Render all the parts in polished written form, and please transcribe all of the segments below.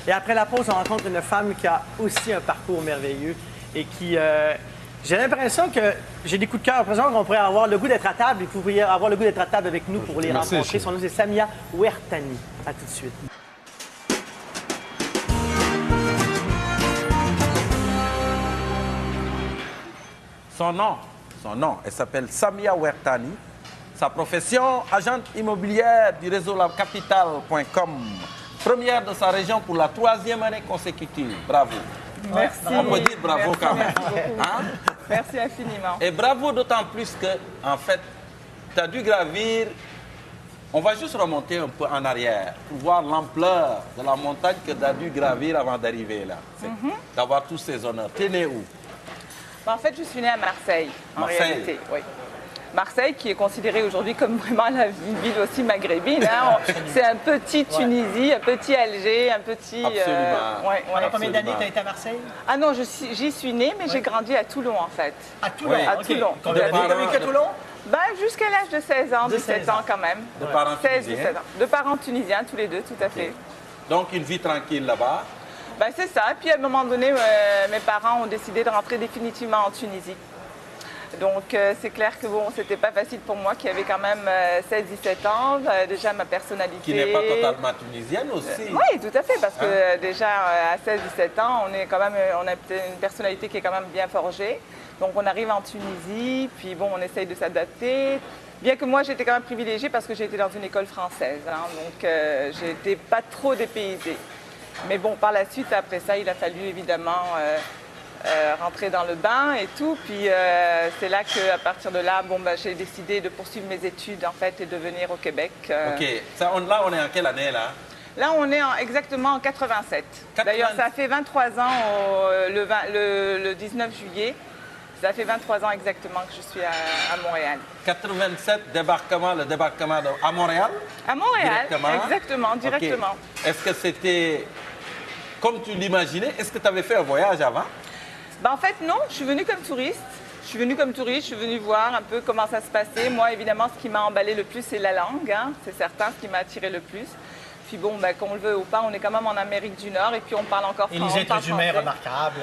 Et après la pause, on rencontre une femme qui a aussi un parcours merveilleux et qui... j'ai l'impression que j'ai des coups de cœur. J'ai l'impression qu'on pourrait avoir le goût d'être à table et que vous pourriez avoir le goût d'être à table avec nous pour les rencontrer. Son nom, c'est Samia Ouertani. À tout de suite. Son nom, elle s'appelle Samia Ouertani. Sa profession, agente immobilière du réseau lacapital.com. Première de sa région pour la 3e année consécutive. Bravo. Merci. On peut dire bravo quand même. Hein? Merci infiniment. Et bravo d'autant plus que, en fait, tu as dû gravir. On va juste remonter un peu en arrière pour voir l'ampleur de la montagne que tu as dû gravir avant d'arriver là. D'avoir tous ces honneurs. Tu es né où? En fait, je suis née à Marseille, en Marseille. réalité. Oui. Marseille, qui est considérée aujourd'hui comme vraiment une ville aussi maghrébine. Hein. C'est un petit Tunisie, un petit Alger, un petit... Absolument. Pendant combien d'années tu as été à Marseille? Ah non, j'y suis née, mais j'ai grandi à Toulon, en fait. À Toulon? Oui. À Toulon. Combien d'années tu as vécu à Toulon? Jusqu'à l'âge de 16 ans, 17 ans quand même. De parents 16, tunisiens. 17 ans. De parents tunisiens, tous les deux, tout à fait. Donc une vie tranquille là-bas. C'est ça. Et puis à un moment donné, mes parents ont décidé de rentrer définitivement en Tunisie. Donc c'est clair que bon, c'était pas facile pour moi qui avait quand même 16-17 ans, déjà ma personnalité. Qui n'est pas totalement tunisienne aussi. Oui, tout à fait, parce que déjà à 16-17 ans, on a une personnalité qui est quand même bien forgée. Donc on arrive en Tunisie, puis bon, on essaye de s'adapter. Bien que moi j'étais quand même privilégiée parce que j'ai été dans une école française, hein, donc j'étais pas trop dépaysée. Mais bon, par la suite, après ça, il a fallu évidemment rentrer dans le bain et tout. Puis c'est là qu'à partir de là, j'ai décidé de poursuivre mes études en fait et de venir au Québec. Ok, là on est en quelle année là? Là, on est exactement en 87. D'ailleurs, ça fait 23 ans le 19 juillet. Ça fait 23 ans exactement que je suis à Montréal. 87, le débarquement à Montréal? À Montréal, directement. directement. Okay. Est-ce que c'était comme tu l'imaginais? Est-ce que tu avais fait un voyage avant? En fait, non. Je suis venue comme touriste. Je suis venue voir un peu comment ça se passait. Moi, évidemment, ce qui m'a emballé le plus, c'est la langue. Hein. C'est certain, ce qui m'a attiré le plus. Puis bon, qu'on le veut ou pas, on est quand même en Amérique du Nord et puis on parle encore français. Et les êtres humains remarquables.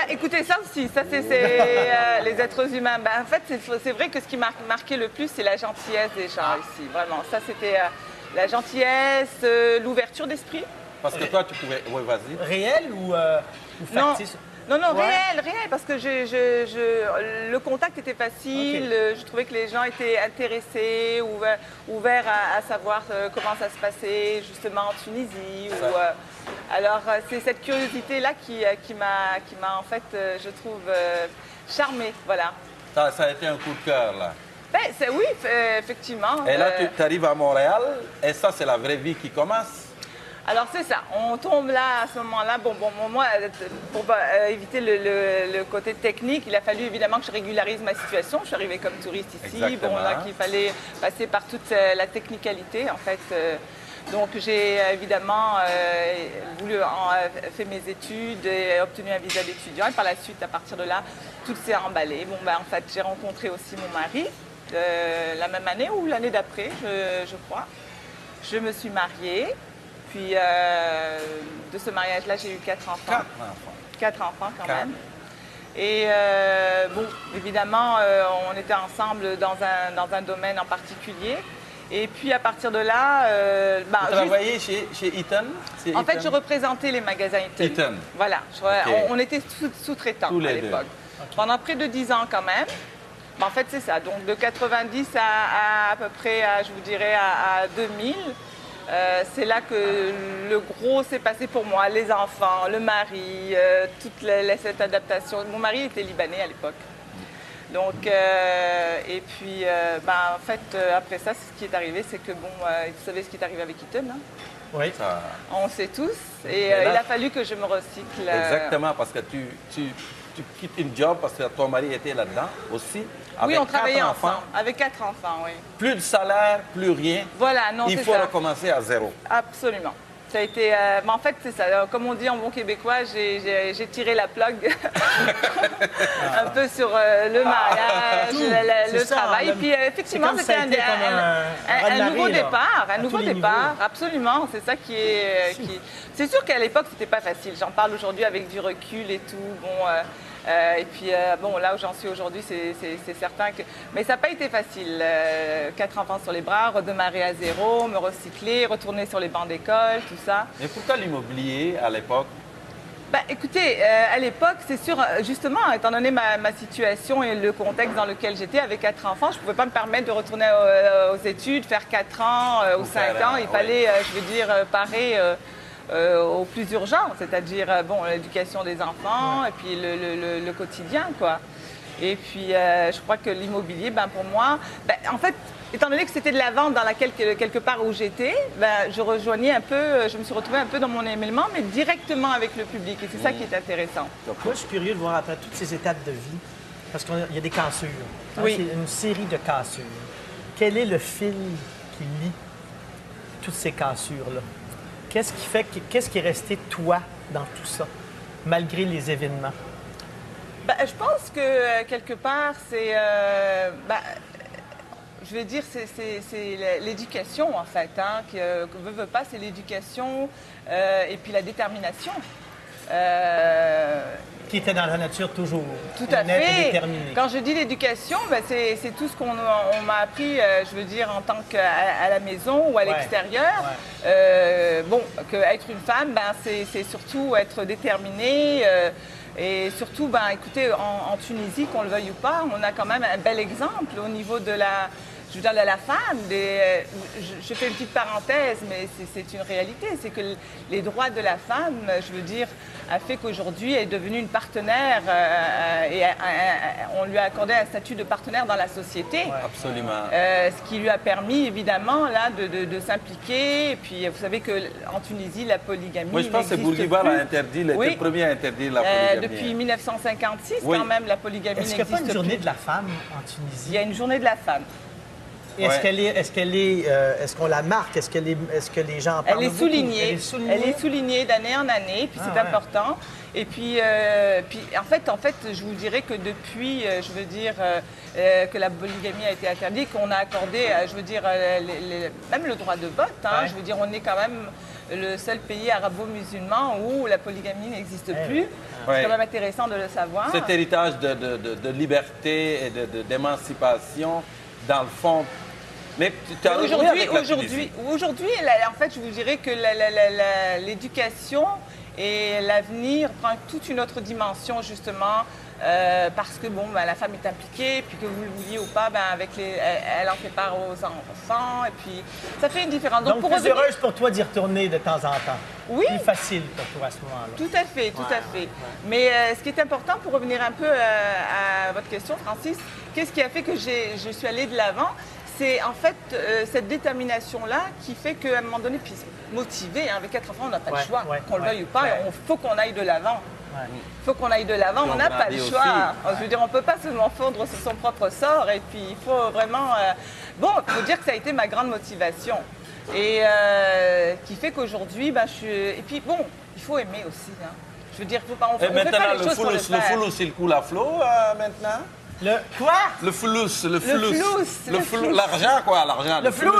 Écoutez, ça aussi, ça c'est les êtres humains. En fait, c'est vrai que ce qui m'a marqué le plus, c'est la gentillesse des gens ici. Vraiment, ça c'était la gentillesse, l'ouverture d'esprit. Parce que toi, tu pouvais... Oui, vas-y. Réel ou factice? Non, réel, parce que le contact était facile, je trouvais que les gens étaient intéressés, ouverts à savoir comment ça se passait justement en Tunisie. Alors c'est cette curiosité-là qui m'a en fait, je trouve, charmée, voilà. Ça a été un coup de cœur, là. Oui, effectivement. Et là, tu arrives à Montréal, et ça, c'est la vraie vie qui commence. Alors c'est ça, on tombe là à ce moment-là. Moi, pour éviter le côté technique, il a fallu évidemment que je régularise ma situation. Je suis arrivée comme touriste ici. Exactement. Qu'il fallait passer par toute la technicalité en fait. Donc j'ai évidemment fait mes études et obtenu un visa d'étudiant. Et par la suite, à partir de là, tout s'est emballé. En fait, j'ai rencontré aussi mon mari la même année ou l'année d'après, je crois. Je me suis mariée. Puis de ce mariage-là, j'ai eu 4 enfants. 4 enfants quand même. Et évidemment, on était ensemble dans un domaine en particulier. Et puis à partir de là... Vous travaillez chez Eaton? En fait, je représentais les magasins Eaton. Eaton. Voilà. On était sous-traitants à l'époque. Pendant près de 10 ans quand même. En fait, c'est ça. Donc de 90 à peu près, je vous dirais, à 2000. C'est là que le gros s'est passé pour moi, les enfants, le mari, toute cette adaptation. Mon mari était libanais à l'époque. Donc, et puis, en fait, après ça, ce qui est arrivé, c'est que, vous savez ce qui est arrivé avec Eaton, hein? Oui. On sait tous. Et là, il a fallu que je me recycle. Exactement, parce que tu quittes une job parce que ton mari était là-dedans aussi. Oui, on travaillait ensemble, avec 4 enfants, oui. Plus de salaire, plus rien. Voilà, non, il faut recommencer à zéro. Absolument. Ça a été, mais en fait, c'est ça. Comme on dit en bon québécois, j'ai tiré la plug un peu sur le mariage, le travail. Et puis, effectivement, c'était un nouveau départ. Un nouveau départ, absolument. C'est ça qui est. C'est sûr qu'à l'époque, c'était pas facile. J'en parle aujourd'hui avec du recul et tout. Bon. Et puis, bon, là où j'en suis aujourd'hui, c'est certain que... Mais ça n'a pas été facile. 4 enfants sur les bras, redémarrer à zéro, me recycler, retourner sur les bancs d'école, tout ça. Mais pourquoi l'immobilier à l'époque? Ben, écoutez, à l'époque, c'est sûr, justement, étant donné ma situation et le contexte dans lequel j'étais, avec 4 enfants, je ne pouvais pas me permettre de retourner aux études, faire 4 ans ou 5 ans. Il fallait, je veux dire, parer... au plus urgent, c'est-à-dire bon, l'éducation des enfants et puis le quotidien, quoi. Et puis, je crois que l'immobilier, ben, pour moi, ben, en fait, étant donné que c'était de la vente dans laquelle, quelque part où j'étais, ben, je rejoignais un peu, je me suis retrouvée un peu dans mon élément, mais directement avec le public. Et c'est ça qui est intéressant. Moi, je suis curieux de voir après toutes ces étapes de vie, parce qu'il y a des cassures. Hein, oui. C'est une série de cassures. Quel est le fil qui lie toutes ces cassures-là? Qu'est-ce qui est resté toi dans tout ça, malgré les événements? Ben, je pense que quelque part, c'est, je vais dire, c'est l'éducation en fait, hein, que veut pas, c'est l'éducation et puis la détermination. Qui était dans la nature toujours. Tout à fait. Déterminé. Quand je dis l'éducation, ben c'est tout ce qu'on m'a appris, je veux dire, en tant qu'à la maison ou à l'extérieur. Ouais. Bon, qu'être une femme, ben, c'est surtout être déterminée. Et surtout, ben, écoutez, en Tunisie, qu'on le veuille ou pas, on a quand même un bel exemple au niveau de la... Je veux dire, de la femme, je fais une petite parenthèse, mais c'est une réalité. C'est que les droits de la femme, je veux dire, a fait qu'aujourd'hui, elle est devenue une partenaire et on lui a accordé un statut de partenaire dans la société. Ouais, absolument. Ce qui lui a permis, évidemment, là, de s'impliquer. Et puis, vous savez qu'en Tunisie, la polygamie. Moi, je pense que Bourguiba l'a interdit, il était le premier à interdire la polygamie. Depuis 1956, quand même, la polygamie n'existe plus. Est-ce qu'il n'y a pas une journée de la femme en Tunisie? Il y a une journée de la femme. Est-ce qu'on la marque? Est-ce que les gens en parlent? Elle est soulignée. Elle est soulignée d'année en année, puis c'est important. Et puis, en fait, je vous dirais que depuis, je veux dire, que la polygamie a été interdite, qu'on a accordé, je veux dire, même le droit de vote. Hein, je veux dire, on est quand même le seul pays arabo-musulman où la polygamie n'existe plus. C'est quand même intéressant de le savoir. Cet héritage de liberté et d'émancipation, dans le fond. Mais aujourd'hui, en fait, je vous dirais que l'éducation et l'avenir prend toute une autre dimension, justement, parce que, bon, ben, la femme est impliquée, puis que vous le vouliez ou pas, ben, elle en fait part aux enfants, et puis ça fait une différence. Donc plus heureuse pour toi d'y retourner de temps en temps. Oui. Plus facile pour toi à ce moment-là. Tout à fait, tout à fait. Mais ce qui est important, pour revenir un peu à votre question, Francis, qu'est-ce qui a fait que je suis allée de l'avant? C'est en fait cette détermination-là qui fait qu'à un moment donné, puis motivé, hein, avec 4 enfants, on n'a pas le choix, qu'on le veuille ou pas, il faut qu'on aille de l'avant. Il faut qu'on aille de l'avant, on n'a pas le choix. Je veux dire, on ne peut pas se morfondre sur son propre sort, et puis il faut vraiment... Bon, il faut dire que ça a été ma grande motivation. Et qui fait qu'aujourd'hui, ben, Et puis bon, il faut aimer aussi. Hein. Je veux dire, on fait pas les choses pour le faire. Le foulous, il coule à flot maintenant? Le quoi? Le flous. L'argent, quoi, l'argent. Le flous.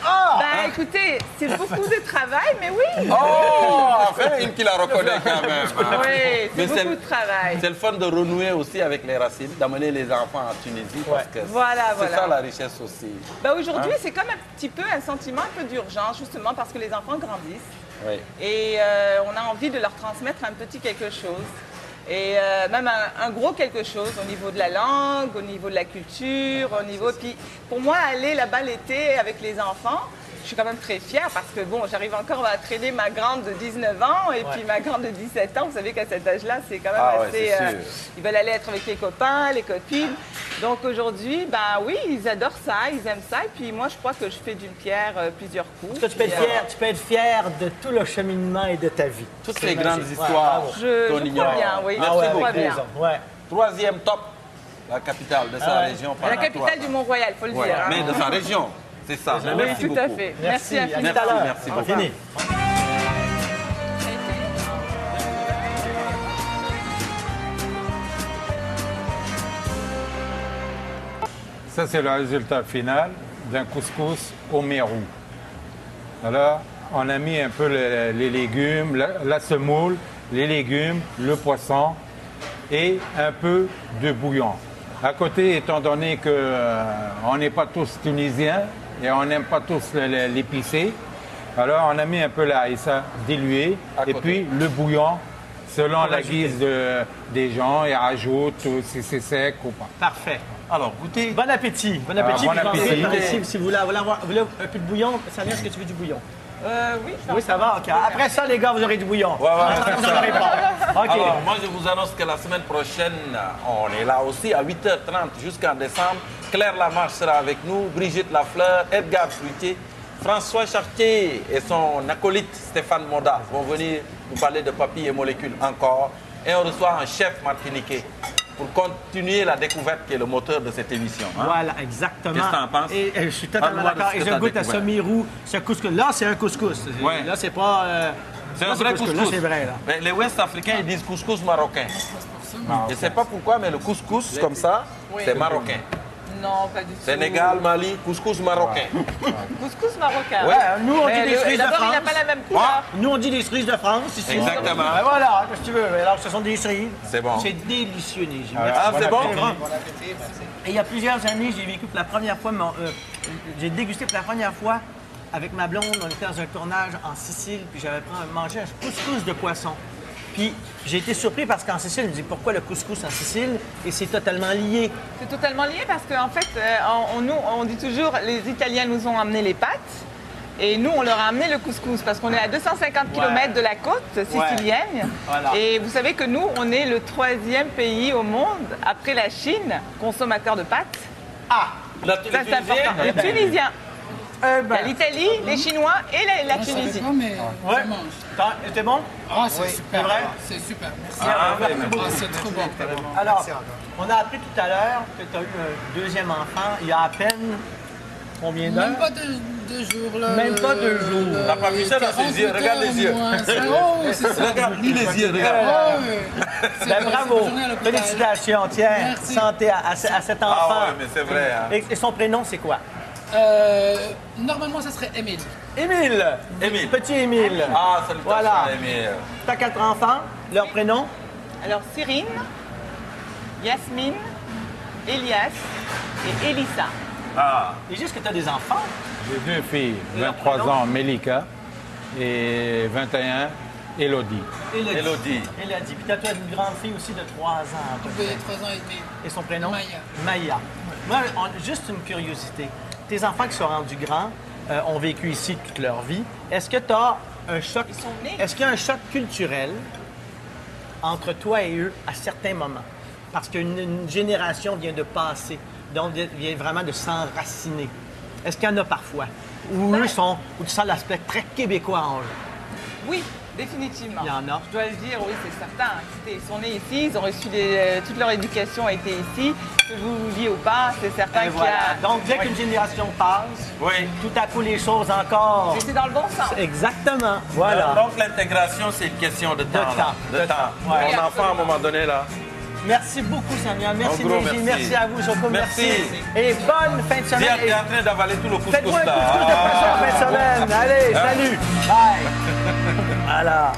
Ah! Ben, écoutez, c'est beaucoup de travail, mais oui. Oh! Enfin, une qui la reconnaît quand même. Hein. Oui, c'est beaucoup de travail. C'est le fun de renouer aussi avec les racines, d'amener les enfants en Tunisie, parce que c'est ça la richesse aussi. Ben, aujourd'hui, c'est comme un petit peu un sentiment un peu d'urgence, justement, parce que les enfants grandissent. Oui. Et on a envie de leur transmettre un petit quelque chose. Et même un gros quelque chose au niveau de la langue, au niveau de la culture, au niveau... Puis pour moi, aller là-bas l'été avec les enfants, je suis quand même très fière parce que, bon, j'arrive encore à traîner ma grande de 19 ans et puis ma grande de 17 ans. Vous savez qu'à cet âge-là, c'est quand même assez... ils veulent aller être avec les copains, les copines. Donc aujourd'hui, ben oui, ils adorent ça, ils aiment ça. Et puis moi, je crois que je fais d'une pierre plusieurs coups. Tu peux être fier de tout le cheminement et de ta vie. Toutes les grandes histoires. Je crois bien, oui. Merci beaucoup. Bien. Troisième top, la capitale de sa région. La capitale du Mont-Royal, il faut le dire. Hein. Mais de sa région, c'est ça. Oui, tout à fait. Merci infiniment. Merci beaucoup. Ça, c'est le résultat final d'un couscous au mérou. Alors, on a mis un peu les légumes, la semoule, les légumes, le poisson et un peu de bouillon. À côté, étant donné qu'on n'est pas tous tunisiens et on n'aime pas tous l'épicé, alors on a mis un peu la harissa diluée et puis le bouillon selon la guise des gens, ils rajoutent si c'est sec ou pas. Parfait. Alors, goûtez. Bon appétit. Bon appétit. Bon Puis je vais appétit. enlever par ici, si vous voulez un peu de bouillon, Samia, est-ce que tu veux du bouillon? Oui, Oui, ça va, OK. Après ça, les gars, vous aurez du bouillon. Ouais, Vous n'en aurez pas. OK. Alors, moi, je vous annonce que la semaine prochaine, on est là aussi à 8h30 jusqu'en décembre. Claire Lamarche sera avec nous, Brigitte Lafleur, Edgar Fruitier, François Chartier et son acolyte Stéphane Moda vont venir nous parler de papilles et molécules encore. Et on reçoit un chef martiniquais pour continuer la découverte qui est le moteur de cette émission. Hein? Voilà, exactement. Qu'est-ce que t'en penses? Et je suis totalement Parle-moi de d'accord. ce Et que je t'as goûte à découvert. ce mirou, ce couscous. Là, c'est un couscous. Ouais. Là, c'est pas... C'est là, un vrai couscous. Là, c'est vrai, là. Mais les Ouest-Africains, ils disent couscous marocain. Je ne sais pas pourquoi, mais le couscous, comme ça, c'est marocain. Non, pas du tout. Sénégal, Mali, couscous marocain. Couscous marocain. Ouais, nous, on dit Mais des cerises de d'abord, il n'a France. pas la même couleur. Nous, on dit des cerises de France ici. Exactement. Ben voilà, qu'est-ce que tu veux. Mais alors, ce sont des cerises. C'est bon. C'est délicieux, Néji. Ah, c'est bon? Et il y a plusieurs années, j'ai vécu pour la première fois, j'ai dégusté pour la première fois avec ma blonde. On était dans un tournage en Sicile, puis j'avais mangé un couscous de poisson. Puis j'ai été surpris parce qu'en Sicile, je me dis pourquoi le couscous en Sicile? Et c'est totalement lié. C'est totalement lié parce qu'en fait, on dit toujours, les Italiens nous ont amené les pâtes et nous, on leur a amené le couscous parce qu'on est à 250 km de la côte sicilienne. Voilà. Et vous savez que nous, on est le 3e pays au monde, après la Chine, consommateur de pâtes. Ah! Ça, c'est important. Les Tunisiens. Il y a l'Italie, les Chinois et la Tunisie. Pas, mais Ouais. je mange. C'était bon? Ah, c'est Oui, super. c'est vrai? C'est super, merci. Merci beaucoup. Ah, c'est trop bon. Alors, on a appris tout à l'heure que tu as eu un deuxième enfant il y a à peine combien d'heures? Même pas deux jours. Là, Même pas 2 jours. T'as pas vu ça dans ses yeux? Regarde les yeux. Oh, c'est ça. Regarde, lis les yeux, regarde. Oh, c'est Ben, vrai, bravo. c'est une journée à l'hôpital. Félicitations. Tiens, Merci. santé à cet enfant. Ah ouais, mais c'est vrai. Hein. Et son prénom, c'est quoi? Normalement, ça serait Émile. Émile. Émile. Petit Émile. Ah, salutations, Voilà. Émile. Tu as 4 enfants. Leur prénom? Alors, Cyrine, Yasmine, Elias et Elissa. Ah, Et juste que tu as des enfants. J'ai 2 filles, 23 ans, Melika, et 21, Elodie. Élodie. Élodie. Élodie. Puis tu as une grande fille aussi de 3 ans à peu Oui, près. 3 ans et demi. Et son prénom? Maya. Maya. Moi, juste une curiosité. Tes enfants qui sont rendus grands ont vécu ici toute leur vie. Est-ce que tu as un choc? Ils sont nés. Est-ce qu'il y a un choc culturel entre toi et eux à certains moments? Parce qu'une génération vient de passer, donc vient vraiment de s'enraciner. Est-ce qu'il y en a parfois? Où eux sont, où tu sens l'aspect très québécois en eux? Oui, définitivement. Il y en a. Je dois le dire, oui, c'est certain. Ils sont nés ici, ils ont reçu toute leur éducation a été ici. Que vous vouliez ou pas, c'est certain Et qu'il y voilà. a... Donc, dès qu'une génération passe, oui. tout à coup, les choses encore... C'est dans le bon sens. Exactement. Voilà. Donc l'intégration, c'est une question de temps. là. temps. De temps. Ouais. Mon enfant, à un moment donné, là. Merci beaucoup, Samia. Merci, Un gros Néji. merci. Merci à vous, Joko. Merci. Et bonne fin de Dis, semaine. t'es en train d'avaler tout le Faites-moi couscous un là. couscous de poisson en fin de semaine. Allez, salut. Bye. Voilà.